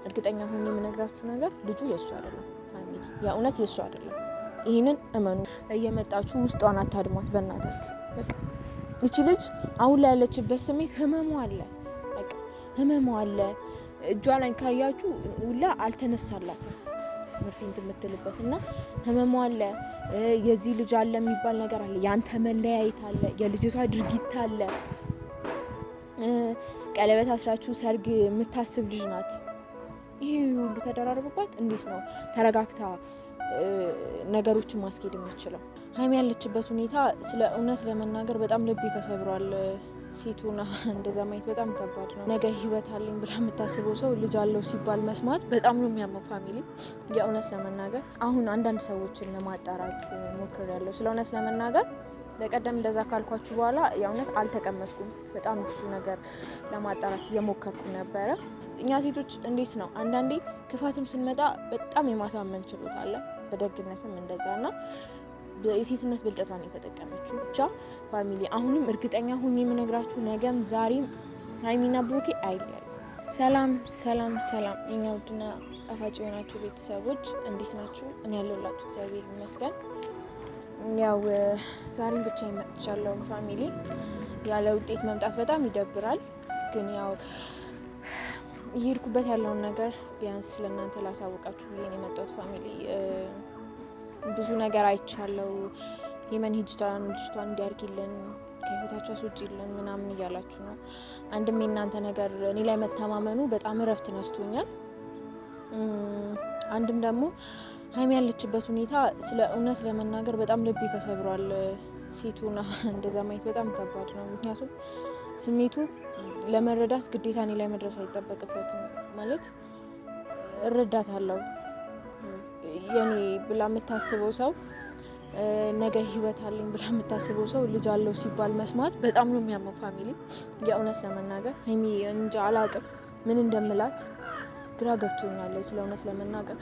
እርግጠኛ ሆኜ የምነግራችሁ ነገር ልጁ የሱ አይደለም ፋሚሊ የእውነት የሱ አይደለም ይሄንን እመኑ እየመጣችሁ ውስጧን አታድሟት በእናታችሁ በቃ እቺ ልጅ አሁን ላይ ያለችበት ስሜት ህመሙ አለ በቃ ህመሙ አለ እጇ ላይ ካያችሁ ሁላ አልተነሳላትም ምርፊንት የምትልበትና ህመሙ አለ የዚህ ልጅ አለ የሚባል ነገር አለ ያንተ መለያየት አለ የልጅቷ ድርጊት አለ ቀለበት አስራችሁ ሰርግ የምታስብ ልጅ ናት ይሄ ሁሉ ተደራርቦባት እንዴት ነው ተረጋግታ ነገሮችን ማስኬድ የምትችለው ሃይሚ ያለችበት ሁኔታ ስለ እውነት ለመናገር በጣም ልብ ተሰብሯል ሴቱና እንደዛ ማየት በጣም ከባድ ነው ነገ ህይወት አለኝ ብላ የምታስበው ሰው ልጅ አለው ሲባል መስማት በጣም ነው የሚያመው ፋሚሊ የእውነት ለመናገር አሁን አንዳንድ ሰዎችን ለማጣራት ሞክሬያለሁ ስለ እውነት ለመናገር ለቀደም እንደዛ ካልኳችሁ በኋላ የእውነት አልተቀመጥኩም በጣም ብዙ ነገር ለማጣራት እየሞከርኩ ነበር እኛ ሴቶች እንዴት ነው አንዳንዴ ክፋትም ስንመጣ በጣም የማሳመን ችሎታ አለ በደግነትም እንደዛና የሴትነት ብልጠቷን የተጠቀመችው ብቻ ፋሚሊ አሁንም እርግጠኛ ሆኜ የምነግራችሁ ነገም ዛሬም ሃይሚና ብሩኬ አይለያዩ ሰላም ሰላም ሰላም እኛ ውድና ጣፋጭ የሆናችሁ ቤተሰቦች እንዴት ናችሁ እኔ ያለሁላችሁ እግዚአብሔር ይመስገን ያው ዛሬም ብቻ ይመጣቻለሁ ፋሚሊ ያለ ውጤት መምጣት በጣም ይደብራል ግን ያው ይሄድኩበት ያለውን ነገር ቢያንስ ለእናንተ ላሳውቃችሁ ብዬ ነው የመጣሁት ፋሚሊ ብዙ ነገር አይቻለው የመን ሂጅታን እንዲያርግልን ከህይወታቸው አስወጪልን ምናምን እያላችሁ ነው አንድም የእናንተ ነገር እኔ ላይ መተማመኑ በጣም እረፍት ነስቶኛል አንድም ደግሞ ሃይሚ ያለችበት ሁኔታ ስለ እውነት ለመናገር በጣም ልብ ተሰብሯል ሴቱና እንደዛ ማየት በጣም ከባድ ነው ምክንያቱም ስሜቱ ለመረዳት ግዴታ እኔ ላይ መድረስ አይጠበቅበትም ማለት እረዳታለሁ የኔ ብላ የምታስበው ሰው ነገ ህይወት አለኝ ብላ የምታስበው ሰው ልጅ አለው ሲባል መስማት በጣም ነው የሚያመው ፋሚሊ የእውነት ለመናገር ሃይሚ እንጃ አላቅም ምን እንደምላት ግራ ገብቶኛል ስለ እውነት ለመናገር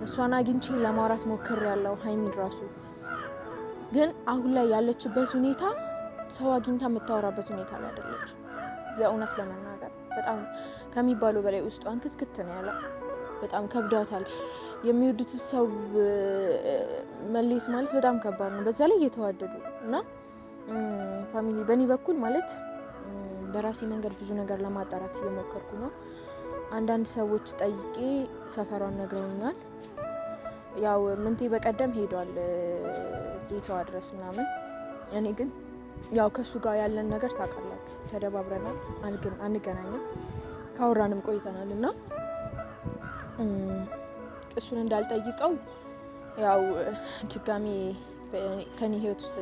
እሷን አግኝቼ ለማውራት ሞክሬያለሁ ሃይሚን ራሱ ግን አሁን ላይ ያለችበት ሁኔታ ሰው አግኝታ የምታወራበት ሁኔታ ላይ አይደለች የእውነት ለመናገር በጣም ከሚባለው በላይ ውስጧን ክትክት ነው ያለው በጣም ከብዷታል የሚወዱት ሰው መለየት ማለት በጣም ከባድ ነው በዛ ላይ እየተዋደዱ እና ፋሚሊ በእኔ በኩል ማለት በራሴ መንገድ ብዙ ነገር ለማጣራት እየሞከርኩ ነው አንዳንድ ሰዎች ጠይቄ ሰፈሯን ነግረውኛል ያው ምንቴ በቀደም ሄዷል ቤቷ ድረስ ምናምን እኔ ግን ያው ከሱ ጋር ያለን ነገር ታውቃላችሁ ተደባብረናል አንገናኝም ካወራንም ቆይተናልና እሱን እንዳልጠይቀው ያው ድጋሚ ከኔ ህይወት ውስጥ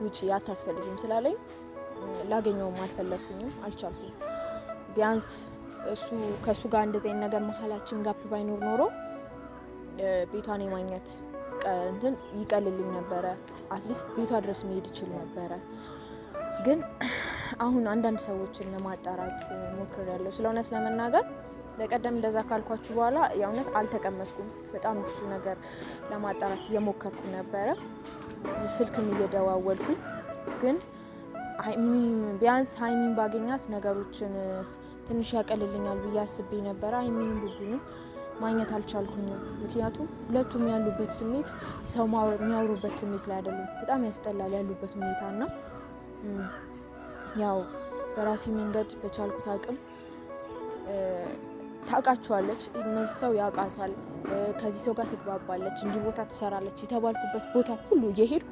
ውጪ አታስፈልግም ስላለኝ ላገኘው አልፈለኩኝም አልቻልኩም ቢያንስ እሱ ከሱ ጋር እንደዚህ ነገር መሐላችን ጋፕ ባይኖር ኖሮ ቤቷን የማግኘት እንትን ይቀልልኝ ነበር አትሊስት ቤቷ ድረስ መሄድ ይችል ነበር ግን አሁን አንዳንድ ሰዎችን ለማጣራት ሞክሬያለሁ ስለ እውነት ለመናገር ለቀደም እንደዛ ካልኳችሁ በኋላ የእውነት አልተቀመጥኩም በጣም ብዙ ነገር ለማጣራት እየሞከርኩ ነበር ስልክም እየደዋወልኩኝ ግን ቢያንስ ሃይሚን ባገኛት ነገሮችን ትንሽ ያቀልልኛል ብዬ አስቤ ነበር ሃይሚን ቡቡን ማግኘት አልቻልኩም ምክንያቱም ሁለቱም ያሉበት ስሜት ሰው የሚያወሩበት ስሜት ላይ አይደለም በጣም ያስጠላል ያሉበት ሁኔታና ያው በራሴ መንገድ በቻልኩት አቅም ታቃቸዋለች እነዚህ ሰው ያቃታል ከዚህ ሰው ጋር ትግባባለች እንዲህ ቦታ ትሰራለች የተባልኩበት ቦታ ሁሉ እየሄዱ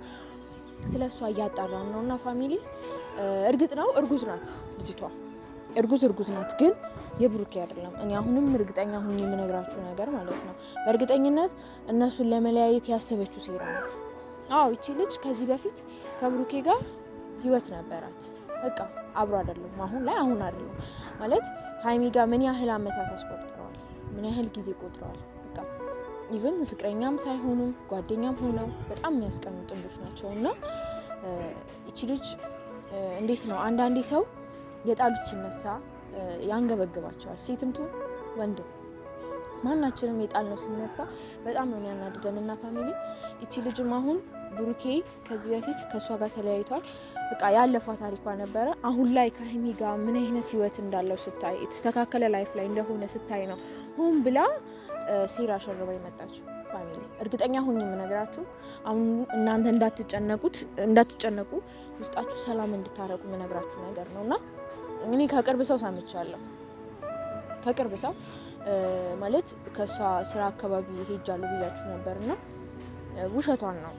ስለሷ ያጣራን ነውና ፋሚሊ እርግጥ ነው እርጉዝ ናት ልጅቷ እርጉዝ ናት ግን የብሩኬ አይደለም እኔ አሁንም እርግጠኛ ሆኜ የምነግራችሁ ነገር ማለት ነው በእርግጠኝነት እነሱን ለመለያየት ያሰበችው ሴራ ነው አዎ እቺ ልጅ ከዚህ በፊት ከብሩኬ ጋር ህይወት ነበራት በቃ አብሮ አይደለም አሁን አይደለም ማለት ሃይሚ ጋር ምን ያህል አመታት አስቆጥረዋል ምን ያህል ጊዜ ቆጥረዋል በቃ ኢቭን ፍቅረኛም ሳይሆኑ ጓደኛም ሆነው በጣም የሚያስቀኑ ጥንዶች ናቸውና እቺ ልጅ እንዴት ነው አንዳንዴ ሰው የጣሉት ሲነሳ ያንገበግባቸዋል ሴትምቱ ወንድም ማናችንም የጣልነው ሲነሳ በጣም ነው የሚያናድደንና ፋሚሊ እቺ ልጅም አሁን ብሩኬ ከዚህ በፊት ከሷ ጋር ተለያይቷል። በቃ ያለፈው ታሪኳ ነበረ። አሁን ላይ ከሀይሚ ጋር ምን አይነት ህይወት እንዳለው ስታይ የተስተካከለ ላይፍ ላይ እንደሆነ ስታይ ነው ሆን ብላ ሴራ ሸርባ የመጣችው። ፋሚሊ እርግጠኛ ሆኜ የምነግራችሁ አሁን እናንተ እንዳትጨነቁ ውስጣችሁ ሰላም እንድታረቁ የምነግራችሁ ነገር ነውና እኔ ከቅርብ ሰው ሰምቻለሁ። ከቅርብ ሰው ማለት ከሷ ስራ አካባቢ ሄጃለሁ ብያችሁ ነበርና ውሸቷን ነው።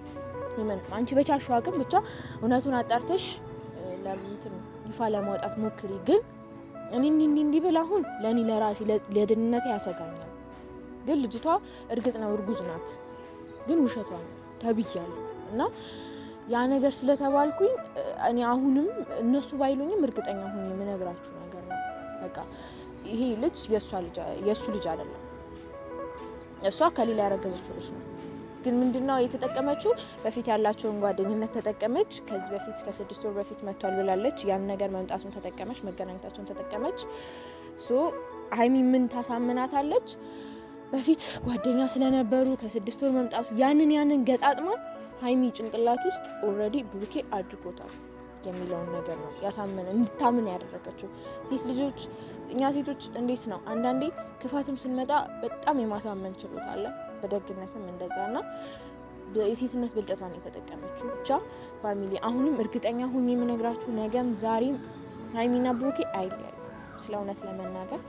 አንቺ በቻልሽው አቅም ብቻ እውነቱን አጣርተሽ ለምንትን ይፋ ለማውጣት ሞክሪ። ግን እኔ እንዲህ ብላ አሁን ለኔ ለራሴ ለደህንነቴ ያሰጋኛል። ግን ልጅቷ እርግጥ ነው እርጉዝ ናት፣ ግን ውሸቷን ተብያለሁ እና ያ ነገር ስለተባልኩኝ እኔ አሁንም እነሱ ባይሉኝም እርግጠኛ ሆኜ የምነግራችሁ ነገር ነው። በቃ ይሄ ልጅ የሱ ልጅ አይደለም፣ እሷ ከሌላ ያረገዘችው ልጅ ነው። ግን ምንድነው የተጠቀመችው? በፊት ያላቸውን ጓደኝነት ተጠቀመች። ከዚህ በፊት ከ6 ወር በፊት መጥቷል ብላለች። ያን ነገር መምጣቱን ተጠቀመች፣ መገናኘታቸውን ተጠቀመች። ሀይሚ ምን ታሳምናታለች? በፊት ጓደኛ ስለነበሩ ከ6 ወር መምጣቱ ያንን ገጣጥማ ሀይሚ ጭንቅላት ውስጥ ኦልሬዲ ብሩኬ አድርጎታል የሚለውን ነገር ነው ያሳመነ እንድታምን ያደረገችው። እኛ ሴቶች እንዴት ነው አንዳንዴ ክፋትም ስንመጣ በጣም የማሳመን ችሎታ አለ፣ በደግነትም እንደዛና የሴትነት ብልጠቷን የተጠቀመችው። ብቻ ፋሚሊ አሁንም እርግጠኛ ሆኜ የምነግራችሁ ነገም ዛሬም ሀይሚና ብሩኬ አይለያዩ። ስለ እውነት ለመናገር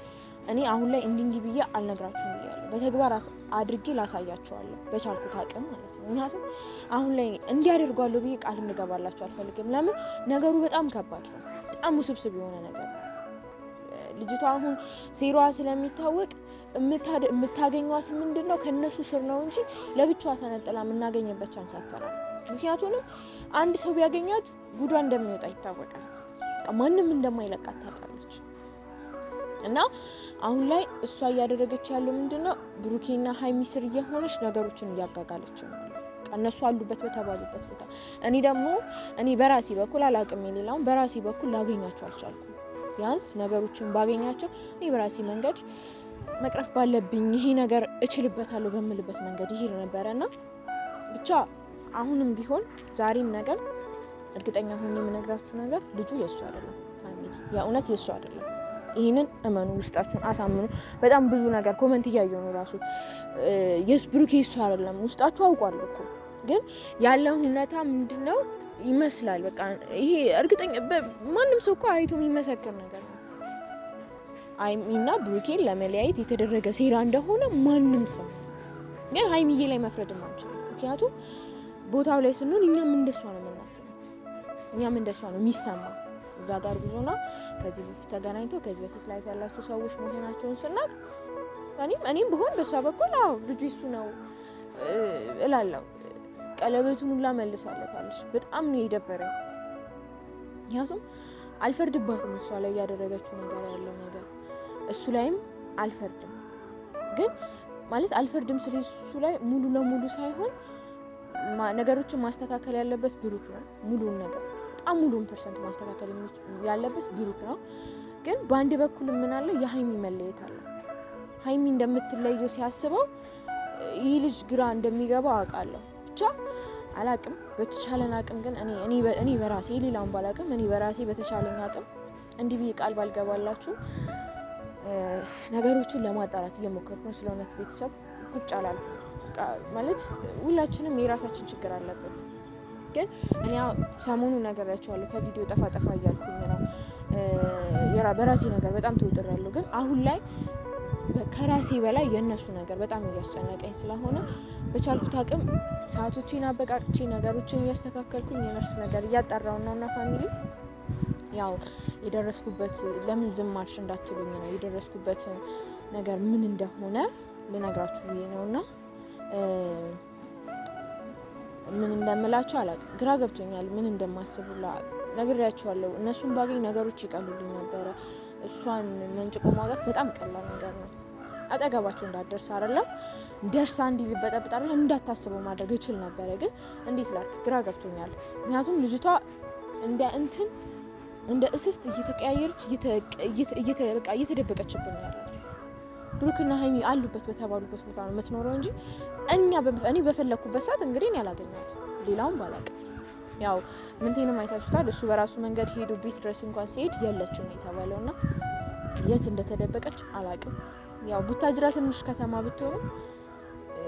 እኔ አሁን ላይ እንዲህ ብዬ አልነግራችሁም ብያለሁ። በተግባር አድርጌ ላሳያችኋለሁ በቻልኩት አቅም ማለት ነው። ምክንያቱም አሁን ላይ እንዲያደርጓለሁ ብዬ ቃል እንገባላችሁ አልፈልግም። ለምን ነገሩ በጣም ከባድ ነው፣ በጣም ውስብስብ የሆነ ነገር ነው። ልጅቷ አሁን ሴራዋ ስለሚታወቅ የምታገኟት ምንድነው ከነሱ ስር ነው እንጂ ለብቻዋ ተነጥላ የምናገኝበት ቻንስ አጥተናል። ምክንያቱም አንድ ሰው ቢያገኛት ጉዷ እንደሚወጣ ይታወቃል። ማንም እንደማይለቃት ታውቃለች። እና አሁን ላይ እሷ እያደረገች ያለው ምንድነው ብሩኬና ሀይሚ ስር እየሆነች ነገሮችን እያጋጋለች ነው። እነሱ አሉበት በተባሉበት ቦታ እኔ በራሴ በኩል አላቅም፣ የሌላውን በራሴ በኩል ላገኛቸው አልቻልኩም። ቢያንስ ነገሮችን ባገኛቸው እኔ በራሴ መንገድ መቅረፍ ባለብኝ ይሄ ነገር እችልበታለሁ በምልበት መንገድ ይሄ ነበርና ብቻ አሁንም ቢሆን ዛሬም ነገር እርግጠኛ ሆኜ የምነግራችሁ ነገር ልጁ የሱ አይደለም። ፋሚሊ የእውነት የሱ አይደለም። ይሄንን እመኑ፣ ውስጣችሁን አሳምኑ። በጣም ብዙ ነገር ኮሜንት እያየሁ ነው ራሱ ብሩኬ የሱ አይደለም ውስጣችሁ አውቋል እኮ፣ ግን ያለው ሁኔታ ምንድነው ይመስላል። በቃ ይሄ እርግጠኛ ማንም ሰው እኮ አይቶ የሚመሰክር ነገር ነው። ሀይሚና ብሩኬን ለመለያየት የተደረገ ሴራ እንደሆነ ማንም ሰው፣ ግን ሀይሚዬ ላይ መፍረድ አንችልም። ምክንያቱም ቦታው ላይ ስንሆን እኛም እንደሷ ነው የምናስበው፣ እኛም እንደሷ ነው የሚሰማው። እዛ ጋር ብዙና ከዚህ በፊት ተገናኝተው ከዚህ በፊት ላይ ያላችሁ ሰዎች መሆናቸውን ስናቅ እኔም ብሆን በሷ በኩል ልጁ እሱ ነው እላለሁ። ቀለበቱን ሁላ መልሳለታለች። በጣም ነው የደበረኝ። ምክንያቱም አልፈርድባትም እሷ ላይ ያደረገችው ነገር ያለው ነገር እሱ ላይም አልፈርድም። ግን ማለት አልፈርድም ስለሱ ላይ ሙሉ ለሙሉ ሳይሆን ነገሮችን ማስተካከል ያለበት ብሩክ ነው። ሙሉን ነገር በጣም ሙሉን ፐርሰንት ማስተካከል ያለበት ብሩክ ነው። ግን በአንድ በኩል ምን አለ የሀይሚ መለየት አለ። ሀይሚ እንደምትለየው ሲያስበው ይህ ልጅ ግራ እንደሚገባው አውቃለሁ። ብቻ አላቅም። በተቻለን አቅም ግን እኔ በራሴ ሌላውን ባላቅም እኔ በራሴ በተቻለኝ አቅም እንዲህ ብዬ ቃል ባልገባላችሁ ነገሮችን ለማጣራት እየሞከርኩ ነው። ስለሆነት ቤተሰብ ቁጭ አላልኩም። ማለት ሁላችንም የራሳችን ችግር አለብን። ግን እኔ ሰሞኑ ነገራቸዋለሁ ከቪዲዮ ጠፋ እያልኩኝ ነው። በራሴ ነገር በጣም ተውጥራለሁ። ግን አሁን ላይ ከራሴ በላይ የነሱ ነገር በጣም እያስጨነቀኝ ስለሆነ በቻልኩት አቅም ሰዓቶችን አበቃቅቼ ነገሮችን እያስተካከልኩኝ የነሱ ነገር እያጣራው ነውና ፋሚሊ ያው የደረስኩበት ለምን ዝም አልሽ እንዳትሉኝ ነው። የደረስኩበት ነገር ምን እንደሆነ ልነግራችሁ ነውና ምን እንደምላችሁ አላውቅም። ግራ ገብቶኛል። ምን እንደማስቡላ ነግሬያችኋለሁ። እነሱን ባገኝ ነገሮች ይቀሉልኝ ነበር። እሷን መንጭቆ ማውጣት በጣም ቀላል ነገር ነው። አጠገባቸው እንዳደርስ አይደለም ደርሳ እንዲልበጠብጥ አይደለም እንዳታስበው ማድረግ ይችል ነበር። ግን እንዴት ላክ ግራ ገብቶኛል። ምክንያቱም ልጅቷ እንደ እስስት እየተቀያየረች እየተደበቀችብን ያለ ብሩክና ሀይሚ አሉበት በተባሉበት ቦታ ነው የምትኖረው እንጂ እኔ በፈለኩበት ሰዓት እንግዲህ ያላገኛት ሌላውን ባላውቅም ያው ምንቴንም አይታችሁታል። እሱ በራሱ መንገድ ሄዶ ቤት ድረስ እንኳን ሲሄድ የለችም ነው የተባለውና የት እንደተደበቀች አላውቅም። ያው ቡታጅራ ትንሽ ከተማ ብትሆንም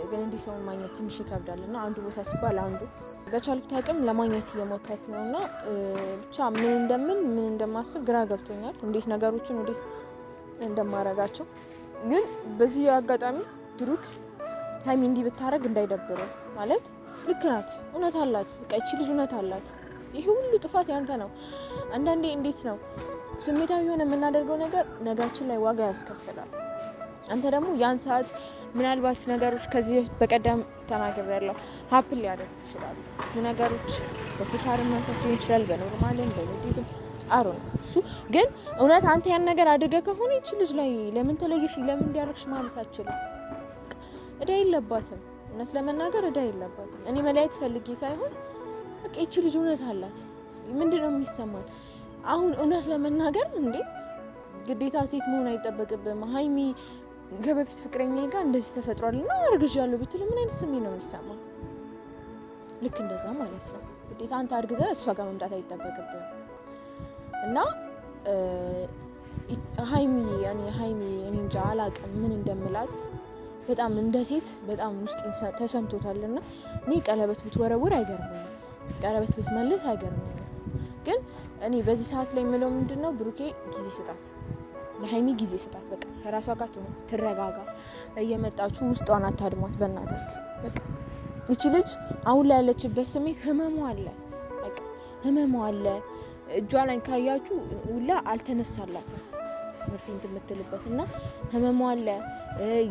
ግን እንዲህ ሰውን ማግኘት ትንሽ ይከብዳልና አንዱ ቦታ ሲባል አንዱ በቻልኩት አቅም ለማግኘት እየሞከርኩ ነውና ብቻ ምን እንደማስብ ግራ ገብቶኛል። እንዴት ነገሮችን እንዴት እንደማረጋቸው ግን በዚህ አጋጣሚ ብሩክ ሀይሚ እንዲህ ብታረግ እንዳይደብረው ማለት ልክ ናት፣ እውነት አላት። በቃ እቺ ልጅ እውነት አላት። ይሄ ሁሉ ጥፋት ያንተ ነው። አንዳንዴ እንዴት ነው ስሜታዊ ሆነ የምናደርገው ነገር ነጋችን ላይ ዋጋ ያስከፍላል። አንተ ደግሞ ያን ሰዓት ምናልባት ነገሮች ከዚህ በቀደም ተናግሬያለሁ ሀፕን ሊያደርጉ ይችላሉ። ብዙ ነገሮች በስካር መንፈስ ሊሆን ይችላል፣ በኖርማልም በንዴትም አሮን እሱ ግን እውነት አንተ ያን ነገር አድርገህ ከሆነ እቺ ልጅ ላይ ለምን ተለየሽ ለምን እንዲያረክሽ ማለት አትችልም። እዳ የለባትም፣ እውነት ለመናገር እዳ የለባትም። እኔ መለያየት ፈልጌ ሳይሆን በቃ እቺ ልጅ እውነት አላት። ምንድነው የሚሰማት አሁን? እውነት ለመናገር እንዴ ግዴታ ሴት መሆን አይጠበቅብም። ሀይሚ ከበፊት ፍቅረኛዬ ጋር እንደዚህ ተፈጥሯልና አርግዣለሁ ብትል ምን አይነት ስሜት ነው የሚሰማው? ልክ እንደዛ ማለት ነው። ግዴታ አንተ አርግዘህ እሷ ጋር መምጣት አይጠበቅብም። እና ሀይሚ እኔ እንጃ አላውቅም ምን እንደምላት። በጣም እንደ ሴት በጣም ውስጥ ተሰምቶታልና እኔ ቀለበት ብትወረውር አይገርመኝም፣ ቀለበት ብትመልስ አይገርመኝም። ግን እኔ በዚህ ሰዓት ላይ የምለው ምንድነው ብሩኬ ጊዜ ስጣት፣ ለሀይሚ ጊዜ ስጣት። በቃ ከራሷ ጋር ትረጋጋ። እየመጣችሁ ውስጧን አታድሟት በእናታችሁ። በቃ እቺ ልጅ አሁን ላይ ያለችበት ስሜት ህመሙ አለ፣ በቃ ህመሙ አለ። እጇ ላይ ካያችሁ ሁላ አልተነሳላትም ምርፊንት የምትልበትና ህመሙ አለ።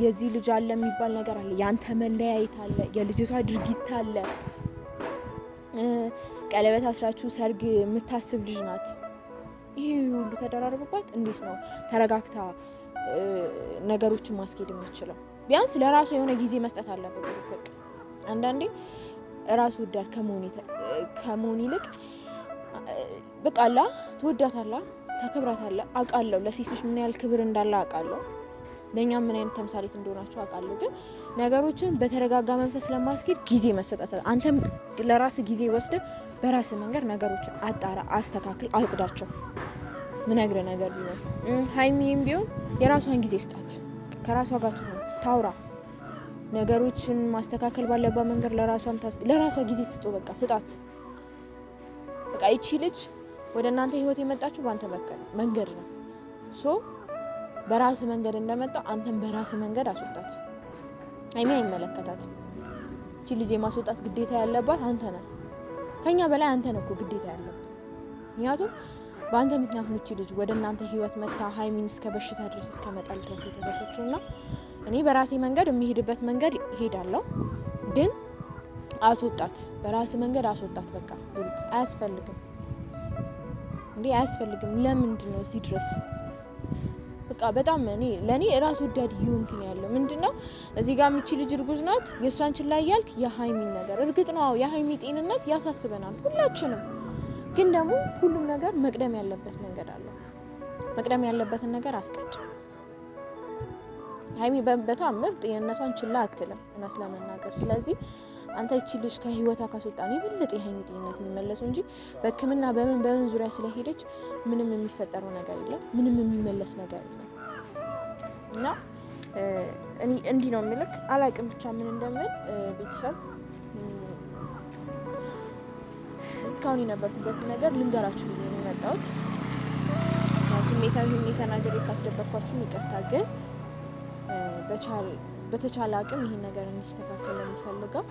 የዚህ ልጅ አለ የሚባል ነገር አለ፣ ያንተ መለያየት አለ፣ የልጅቷ ድርጊት አለ። ቀለበት አስራችሁ ሰርግ የምታስብ ልጅ ናት። ይሄ ሁሉ ተደራርቦባት እንዴት ነው ተረጋግታ ነገሮችን ማስኬድ የምትችለው? ቢያንስ ለራሱ የሆነ ጊዜ መስጠት አለበት። በቃ አንዳንዴ ራሱ ወዳድ ከመሆን ይልቅ በቃ አላ ትወዳታለህ፣ ታከብራታለህ። አውቃለሁ ለሴት ልጅ ምን ያህል ክብር እንዳለ አውቃለሁ፣ ለኛም ምን አይነት ተምሳሌት እንደሆናችሁ አውቃለሁ። ግን ነገሮችን በተረጋጋ መንፈስ ለማስኬድ ጊዜ መሰጠት። አንተም ለራስ ጊዜ ወስደህ በራስ መንገድ ነገሮችን አጣራ፣ አስተካክል፣ አጽዳቸው። ምን ነገር ቢሆን ሀይሚም ቢሆን የራሷን ጊዜ ስጣት፣ ከራሷ ጋር ታውራ። ነገሮችን ማስተካከል ባለባት መንገድ ለራሷ ጊዜ ትስጠው። በቃ ስጣት። በቃ እቺ ልጅ ወደ እናንተ ህይወት የመጣችሁ ባንተ መንገድ ነው። በራስ መንገድ እንደመጣ አንተም በራስ መንገድ አስወጣት። ሀይሚ አይመለከታት። እቺ ልጅ የማስወጣት ግዴታ ያለባት አንተ ነህ። ከኛ በላይ አንተ ነህ እኮ ግዴታ ያለበት። ምክንያቱም በአንተ ምክንያት ነው እቺ ልጅ ወደ እናንተ ህይወት መጣ ሀይሚን እስከ በሽታ ድረስ እስከ መጣል ድረስ የደረሰችውና እኔ በራሴ መንገድ የሚሄድበት መንገድ ይሄዳለሁ። ግን አስወጣት፣ በራስ መንገድ አስወጣት። በቃ ብሩክ አያስፈልግም እንዴ አያስፈልግም። ለምንድን ነው እዚህ ድረስ በቃ በጣም ለኔ ራስ ወዳድ ይሁንክ ነው ያለው። ምንድነው እዚህ ጋር ምቺ ልጅ እርጉዝ ናት፣ የሷን ችላ ያልክ የሀይሚ ነገር እርግጥ ነው የሀይሚ ጤንነት ያሳስበናል ሁላችንም። ግን ደግሞ ሁሉም ነገር መቅደም ያለበት መንገድ አለው። መቅደም ያለበትን ነገር አስቀድም። ሀይሚ በጣም ጤንነቷን ችላ አትልም እውነት ለመናገር። ስለዚህ አንተ እቺ ልጅ ከህይወቷ ካስወጣን ይበልጥ የሀይሚ ጤንነት የሚመለሰው እንጂ በህክምና በምን ዙሪያ ስለሄደች ምንም የሚፈጠረው ነገር የለም፣ ምንም የሚመለስ ነገር የለም። እና እኔ እንዲህ ነው የምልክ። አላቅም ብቻ ምን እንደምል ቤተሰብ እስካሁን የነበርኩበት ነገር ልንገራችሁ ነው የመጣሁት። ስሜታዊ ሆኜ ተናግሬ ካስደበርኳችሁ ይቅርታ። ግን በተቻለ አቅም ይሄን ነገር እንዲስተካከል ለምፈልገው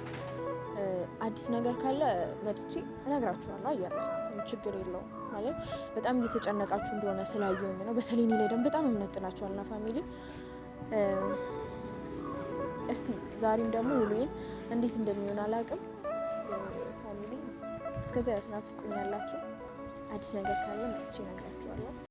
አዲስ ነገር ካለ መጥቼ እነግራችኋለሁ። አየር ላይ ችግር የለውም ማለት በጣም እየተጨነቃችሁ እንደሆነ ስላየሁኝ ነው። በተለይ እኔ ላይ ደግሞ በጣም እምነጥላችኋልና ፋሚሊ እስቲ ዛሬም ደግሞ ውሎዬን እንዴት እንደሚሆን አላውቅም። ፋሚሊ እስከዚያ ያስናፍቁኛላችሁ። አዲስ ነገር ካለ መጥቼ እነግራችኋለሁ።